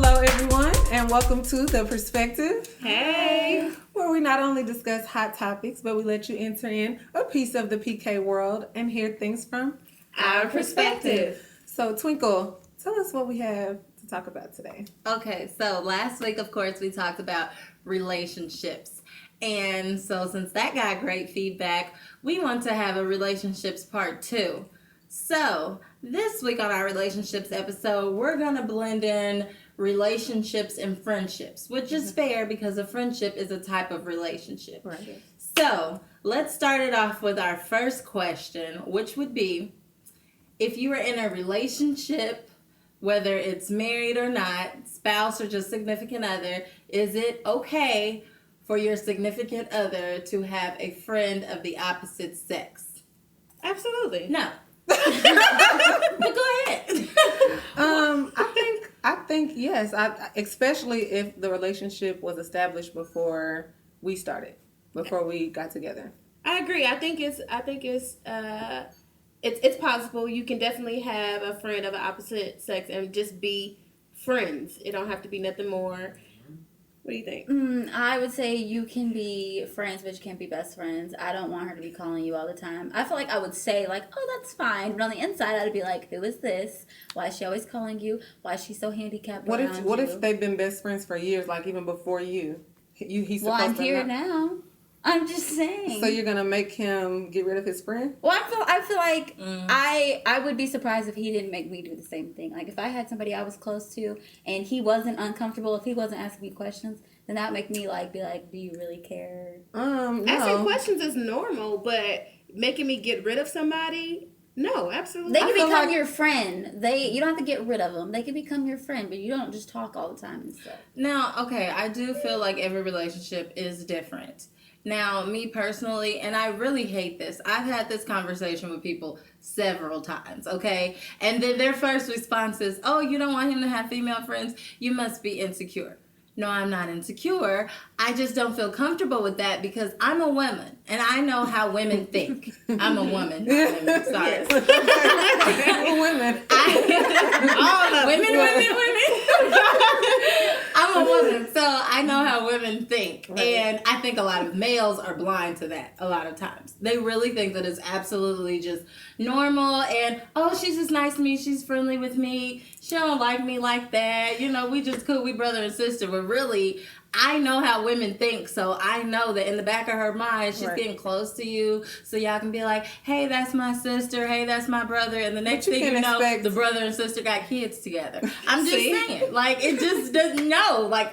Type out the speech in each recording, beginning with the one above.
Hello, everyone, and welcome to The Perspective. Hey! Where we not only discuss hot topics, but we let you enter in a piece of the PK world and hear things from Our perspective. So, Twinkle, tell us what we have to talk about today. Okay, so last week, of course, we talked about relationships. And so since that got great feedback, we want to have a relationships part 2. So this week on our relationships episode, we're going to blend in relationships and friendships, which is fair because a friendship is a type of relationship. Right. So let's start it off with our first question, which would be, if you were in a relationship, whether it's married or not, spouse or just significant other, is it okay for your significant other to have a friend of the opposite sex? Absolutely. No. But go ahead. I think yes. Especially if the relationship was established before we started, before we got together. I agree. I think it's possible. You can definitely have a friend of the opposite sex and just be friends. It don't have to be nothing more. What do you think? I would say you can be friends, but you can't be best friends. I don't want her to be calling you all the time. I feel like I would say, like, oh, that's fine. But on the inside, I'd be like, who is this? Why is she always calling you? Why is she so handicapped What around if they've been best friends for years, like even before you? He's Well, supposed I'm here to now. I'm just saying. So you're gonna make him get rid of his friend? Well, I feel like I would be surprised if he didn't make me do the same thing. Like if I had somebody I was close to and he wasn't uncomfortable, if he wasn't asking me questions, then that would make me be like, do you really care? No. Asking questions is normal, but making me get rid of somebody, no, absolutely. They can become your friend. You don't have to get rid of them. They can become your friend, but you don't just talk all the time and stuff. Now, okay, I do feel like every relationship is different. Now, me personally, and I really hate this, I've had this conversation with people several times, okay? And then their first response is, oh, you don't want him to have female friends? You must be insecure. No, I'm not insecure. I just don't feel comfortable with that because I'm a woman, and I know how women think. I'm a woman. Not women, sorry. Women. All of women. I'm a woman, so I know how women think. Right. And I think a lot of males are blind to that a lot of times. They really think that it's absolutely just normal and, oh, she's just nice to me. She's friendly with me. She don't like me like that. You know, we just cool. We brother and sister. But really, I know how women think, so I know that in the back of her mind, she's getting close to you, so y'all can be like, hey, that's my sister, hey, that's my brother, and the next thing you know, the brother and sister got kids together. I'm just saying, like, it just doesn't know. Like,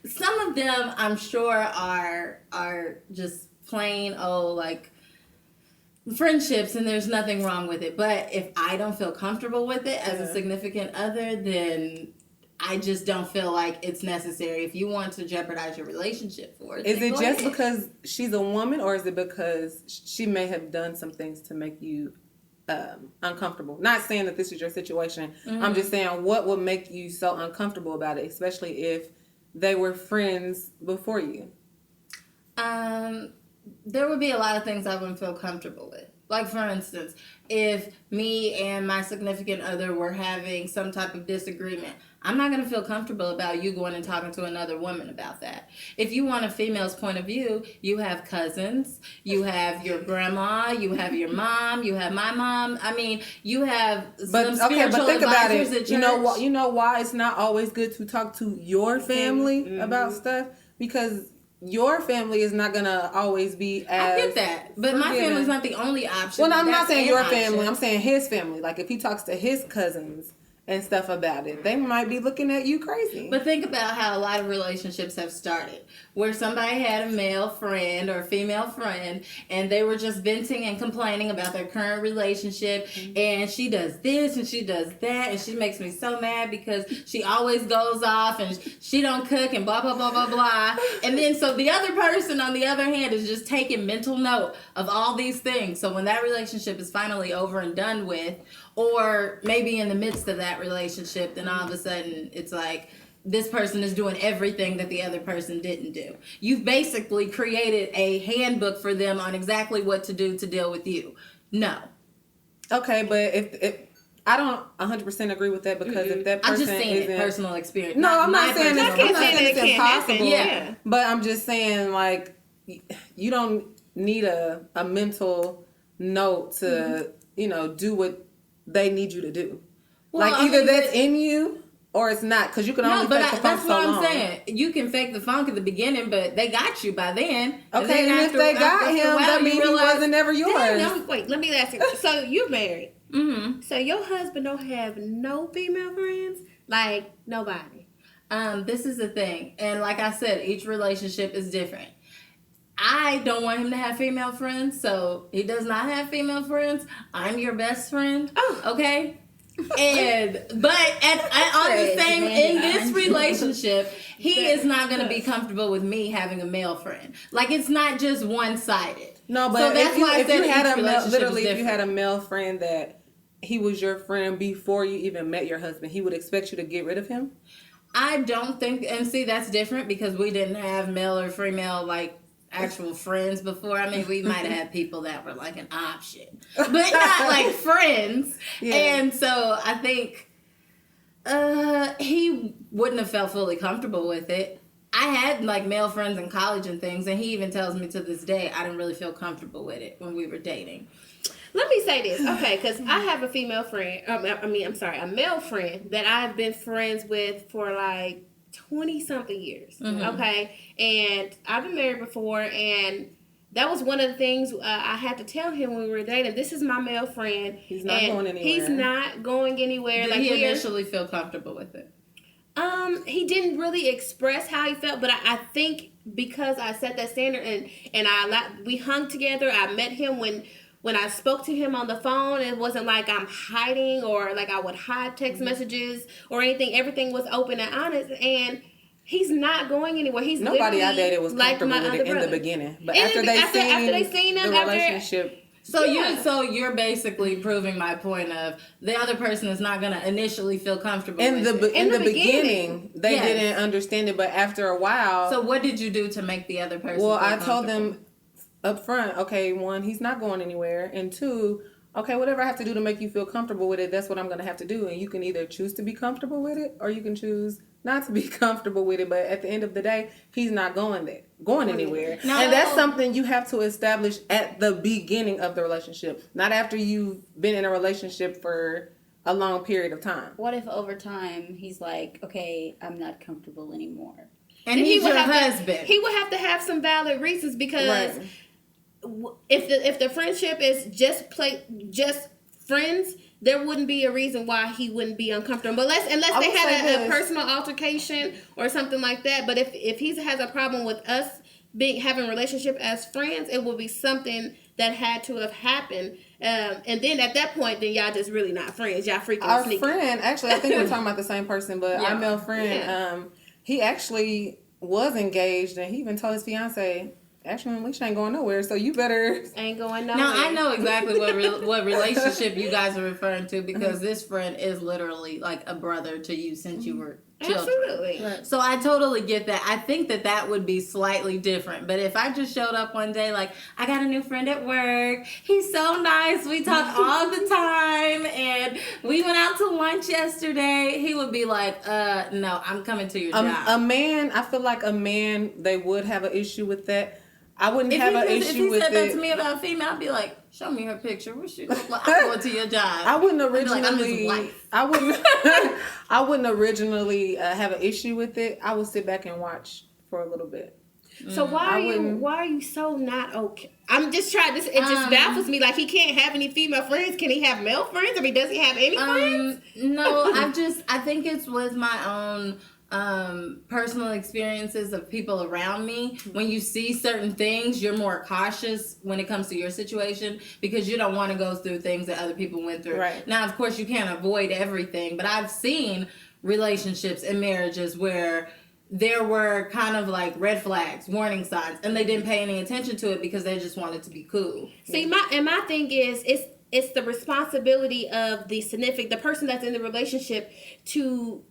some of them, I'm sure, are just plain, like, friendships, and there's nothing wrong with it. But if I don't feel comfortable with it as a significant other, then I just don't feel like it's necessary. If you want to jeopardize your relationship for it, is it just because she's a woman, or is it because she may have done some things to make you uncomfortable? Not saying that this is your situation. Mm-hmm. I'm just saying, what would make you so uncomfortable about it, especially if they were friends before you? There would be a lot of things I wouldn't feel comfortable with. Like, for instance, if me and my significant other were having some type of disagreement, I'm not going to feel comfortable about you going and talking to another woman about that. If you want a female's point of view, you have cousins, you have your grandma, you have your mom, you have my mom. I mean, you have some spiritual advisors at church. You know why it's not always good to talk to your family about stuff? Because your family is not going to always be as... I get that. But my family's not the only option. Well, I'm not saying your family. I'm saying his family. Like, if he talks to his cousins and stuff about it, they might be looking at you crazy. But think about how a lot of relationships have started, where somebody had a male friend or a female friend, and they were just venting and complaining about their current relationship, and she does this and she does that, and she makes me so mad because she always goes off and she don't cook and blah, blah, blah, blah, blah. And then so the other person, on the other hand, is just taking mental note of all these things. So when that relationship is finally over and done with, or maybe in the midst of that relationship, then all of a sudden it's like this person is doing everything that the other person didn't do. You've basically created a handbook for them on exactly what to do to deal with you. No. Okay, but if I don't 100% agree with that because if that I'm person just saying isn't, personal experience. no, I'm my not saying personal it's, I'm not saying it it's can't impossible. happen. Yeah. But I'm just saying like you don't need a mental note to do what they need you to do. Well, like I either mean, that's but- in you or it's not because you can only No, but fake the funk that's so what long. I'm saying. You can fake the funk at the beginning, but they got you by then. Okay, then and if they got after a him, while, that you means he realize- wasn't ever yours. Damn, wait, let me ask you. So you're married. Mm-hmm. So your husband don't have no female friends? Like, nobody? This is the thing. And like I said, each relationship is different. I don't want him to have female friends, so he does not have female friends. I'm your best friend. Oh. Okay? On the same, in this relationship, he is not going to be comfortable with me having a male friend. Like, it's not just one-sided. No, but So that's why I if said you had each a male, relationship is literally, if you different. had a male friend that he was your friend before you even met your husband, he would expect you to get rid of him? I don't think, and see, that's different because we didn't have male or female, like, actual friends before. I mean, we might have had people that were like an option, but not like friends. Yeah. And so I think he wouldn't have felt fully comfortable with it. I had like male friends in college and things, and he even tells me to this day I didn't really feel comfortable with it when we were dating. Let me say this, okay, because I have a female friend, a male friend that I've been friends with for like 20-something years, okay? And I've been married before, and that was one of the things I had to tell him when we were dating. This is my male friend. He's not going anywhere. He's not going anywhere. Did like he initially feel comfortable with it? He didn't really express how he felt, but I think because I set that standard and we hung together. I met him when I spoke to him on the phone. It wasn't like I'm hiding or like I would hide text messages or anything. Everything was open and honest, and he's not going anywhere. He's Nobody I literally dated was like comfortable my with it other in the brother. beginning, but In after the- they after seen him, the after- relationship. So Yeah. you're basically proving my point of the other person is not going to initially feel comfortable In with the it. in the the beginning. beginning, they Yes. didn't understand it, but after a while, So what did you do to make the other person well, feel I told comfortable? them up front, okay, one, he's not going anywhere, and two, okay, whatever I have to do to make you feel comfortable with it, that's what I'm going to have to do, and you can either choose to be comfortable with it, or you can choose not to be comfortable with it. But at the end of the day, he's not going anywhere, No. and that's something you have to establish at the beginning of the relationship, not after you've been in a relationship for a long period of time. What if over time he's like, okay, I'm not comfortable anymore? And Then he's would your have to- husband. he would have to have some valid reasons because Right. if the friendship is just friends, there wouldn't be a reason why he wouldn't be uncomfortable. Unless I they would say had a this. personal altercation or something like that. But if he has a problem with us having a relationship as friends, it would be something that had to have happened. And then at that point, then y'all just really not friends. Y'all freaking Our sneaky. friend, actually, I think we're talking about the same person, but Yeah. our male friend, he actually was engaged, and he even told his fiance, actually, Alicia ain't going nowhere, so you better. Ain't going nowhere. Now I know exactly what relationship you guys are referring to because this friend is literally like a brother to you since you were children. Absolutely. Right. So I totally get that. I think that would be slightly different. But if I just showed up one day like, I got a new friend at work. He's so nice. We talk all the time. And we went out to lunch yesterday. He would be like, no, I'm coming to your job. A man, I feel like a man, they would have an issue with that. I wouldn't If have an he issue with said that to it. me about a female, I'd be like, show me her picture. What she look like? I'm going to your job. I wouldn't I'd be like, I'm his originally. wife. I wouldn't. I wouldn't originally have an issue with it. I would sit back and watch for a little bit. So why wouldn't- are you so not okay? I'm just trying this. It just baffles me. Like he can't have any female friends. Can he have male friends? I mean, does he have any friends? No, I think it's with my own personal experiences of people around me. When you see certain things, you're more cautious when it comes to your situation because you don't want to go through things that other people went through. Right. Now, of course, you can't avoid everything, but I've seen relationships and marriages where there were kind of like red flags, warning signs, and they didn't pay any attention to it because they just wanted to be cool. See, my thing is it's the responsibility of the person that's in the relationship to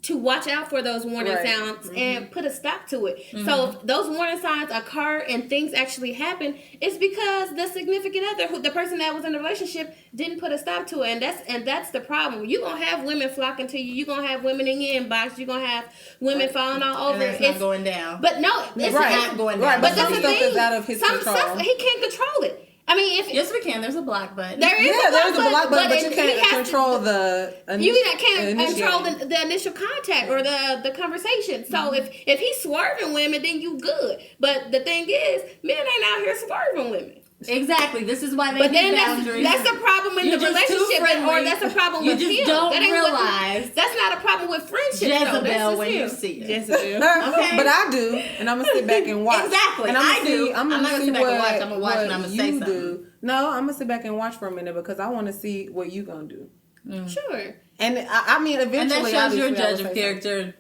to watch out for those warning signs and put a stop to it. So if those warning signs occur and things actually happen, it's because the significant other, the person that was in the relationship, didn't put a stop to it, and that's the problem. You're gonna have women flocking to you. You're gonna have women in your inbox. You're gonna have women falling all over. And it's not going down. But no, it's not going down. Right, But but that's some the stuff thing. is out of his control. He can't control it. I mean, if Yes, we can. There's a block button. there is There's a block button, but you he can't has to- control the you can't control the initial contact or the conversation. So if he's swerving women, then you good. But the thing is, men ain't out here swerving women. Exactly. This is why they But need then boundaries. that's a problem in You're the just too relationship, friendly. or that's a problem You with just him. don't That ain't realize that's not a problem with friendship. Jezebel that's when him. you see it. Jezebel. Okay. But I do, and I'm gonna sit back and watch. Exactly, And I do. I'm I'm not gonna see sit back and what, watch. I'm gonna watch what and I'm gonna you say something. do. No, I'm gonna sit back and watch for a minute because I want to see what you gonna do. Sure. And I mean, And eventually, that shows your obviously, I judge will of say character.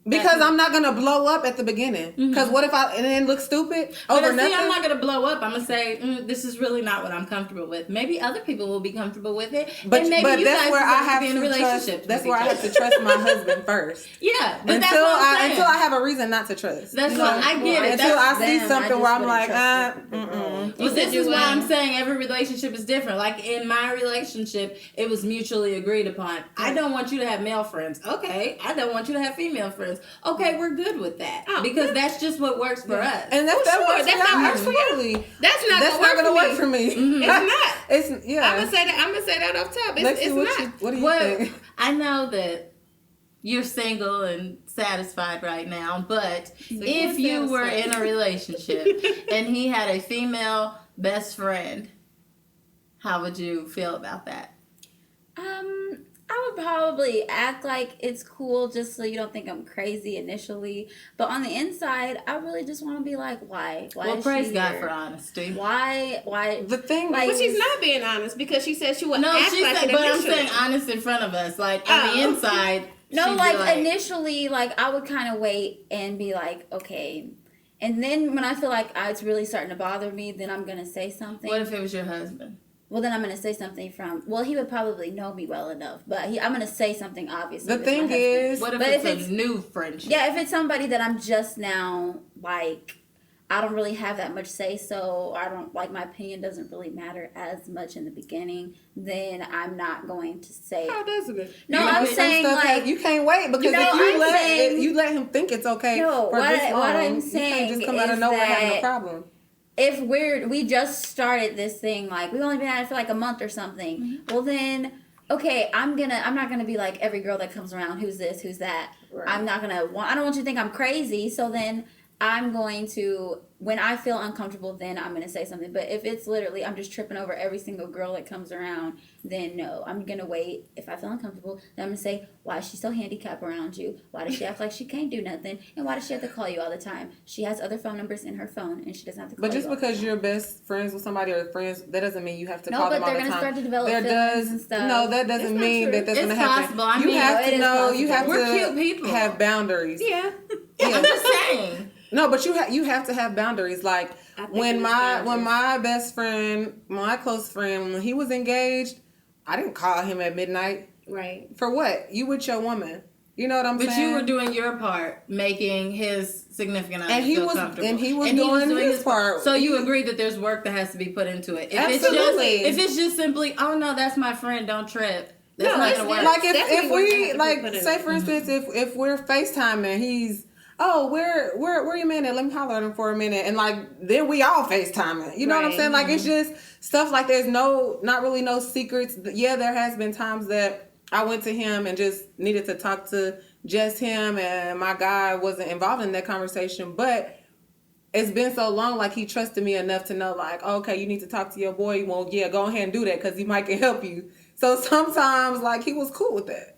because I'm not gonna blow up at the beginning. Because what if I and then look stupid But over see, nothing? I'm not gonna blow up. I'm gonna say this is really not what I'm comfortable with. Maybe other people will be comfortable with it, But and maybe but you that's guys where I deserve have be in a to trust. relationship. That's with where I each have other. to trust my husband first. Yeah, but that's Until what I'm saying. until I have a reason not to trust. That's You what know? I get it. Until That's I see them, I something just where I'm wouldn't like, trust the girl. Well, this is why I'm saying every relationship is different. Like in my relationship, it was mutually agreed upon. I don't want you to have male friends. Okay. I don't want you to have female friends. Okay, we're good with that. Because that's just what works for us. And that Sure, works. that's Yeah, not- absolutely. That's not That's gonna not gonna work for me. It's not. It's yeah. I'm gonna say that off top. Lexi, It's not. what do you Well, think? I know that you're single and satisfied right now, but if you were in a relationship and he had a female best friend, how would you feel about that? I would probably act like it's cool just so you don't think I'm crazy initially. But on the inside, I really just want to be like, why? Why Well, is praise she God here? for honesty. Why? The thing, Like, But she's not being honest because she said she would No, act she like said, it but I'm initially. saying honest in front of us. Like on the inside, No, she'd be like initially, like I would kind of wait and be like, okay. And then when I feel like it's really starting to bother me, then I'm going to say something. What if it was your husband? Well, then I'm going to say something he would probably know me well enough. But I'm going to say something obviously. the with thing my husband. is, What if But it's if a it's- new friendship? Yeah, if it's somebody that I'm just now, like, I don't really have that much say so, I don't, like, my opinion doesn't really matter as much in the beginning, then I'm not going to say. How doesn't it? No, you know, I'm some saying, stuff like, that you can't wait because No, if you I'm let saying- you let him think it's okay No, for this long, what I'm you saying can't just come out of is nowhere having a that- problem. if we just started this thing, like we've only been at it for like a month or something, well then, okay, I'm not gonna be like every girl that comes around, who's this, who's that. Right. I don't want you to think I'm crazy, so then I'm going to, when I feel uncomfortable, then I'm going to say something. But if it's literally, I'm just tripping over every single girl that comes around, then no, I'm going to wait. If I feel uncomfortable, then I'm going to say, why is she so handicapped around you? Why does she act like she can't do nothing? And why does she have to call you all the time? She has other phone numbers in her phone, and she doesn't have to call But just you all the because time. you're best friends with somebody or friends, that doesn't mean you have to No, call but them all they're the gonna time. start to develop There feelings does and stuff. no, that doesn't It's not mean true. that that's It's gonna happen. possible. I you mean, have it to is know. You possible. have We're to cute people. have boundaries. Yeah. I'm just saying. No, but you have to have boundaries. Like I think when it is my boundaries. best friend, my close friend, when he was engaged, I didn't call him at midnight. Right. For what? You with your woman. You know what I'm But saying? you were doing your part, making his significant other And he feel was- comfortable. and he was doing his part. So you agree that there's work that has to be put into it. If Absolutely. If it's just simply, oh no, that's my friend, don't trip. That's No, not it's gonna work. Like Definitely if work we has to be like put in say it. for instance if we're FaceTiming, he's where your man at? Let me holler at him for a minute, and like then we all FaceTiming. You know what I'm Right. saying? Like it's just stuff like there's not really no secrets. Yeah, there has been times that I went to him and just needed to talk to just him, and my guy wasn't involved in that conversation, but it's been so long, like he trusted me enough to know, like, okay, you need to talk to your boy. Well, yeah, go ahead and do that because he might can help you. So sometimes, like, he was cool with that.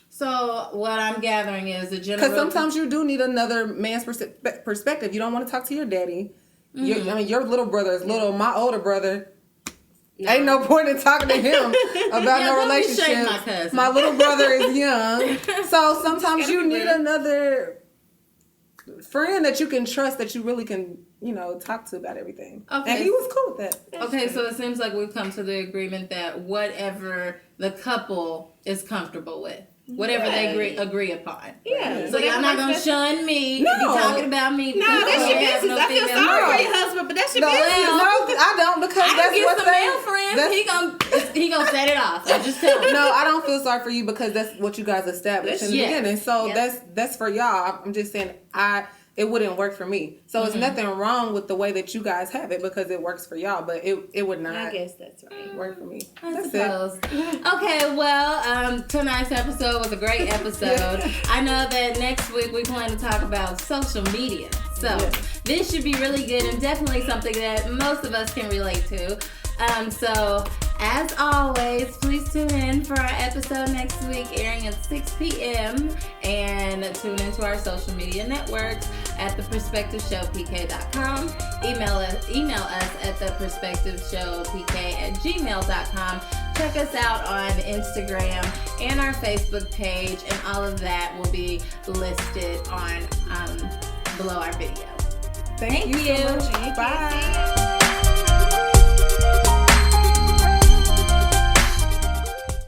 So what I'm gathering is the general. Because sometimes you do need another man's perspective. You don't want to talk to your daddy. I mean, your little brother is little. My older brother, ain't no point in talking to him about no don't be shading relationship. my cousin. My little brother is young. So sometimes Gotta you be need real. another friend that you can trust, that you really can, talk to about everything. Okay. And he was cool with that. Okay, so it seems like we've come to the agreement that whatever the couple is comfortable with. whatever they agree upon. Yeah. So y'all not gonna shun me, No. be talking about me. No, that's your business. I feel sorry for your husband, but that's your business. I don't, because I that's can get what some male friends. He gonna set it off. I just tell him. No, I don't feel sorry for you because that's what you guys established in the beginning. So that's for y'all. I'm just saying it wouldn't work for me. So it's nothing wrong with the way that you guys have it because it works for y'all, but it would not. I guess that's right. Work for me. I That's suppose. Okay, well, tonight's episode was a great episode. I know that next week we plan to talk about social media. So this should be really good and definitely something that most of us can relate to. So as always, please tune in for our episode next week, airing at 6 p.m. And tune into our social media networks at theperspectiveshowpk.com. Email us at theperspectiveshowpk@gmail.com. Check us out on Instagram and our Facebook page, and all of that will be listed on below our video. Thank you so much.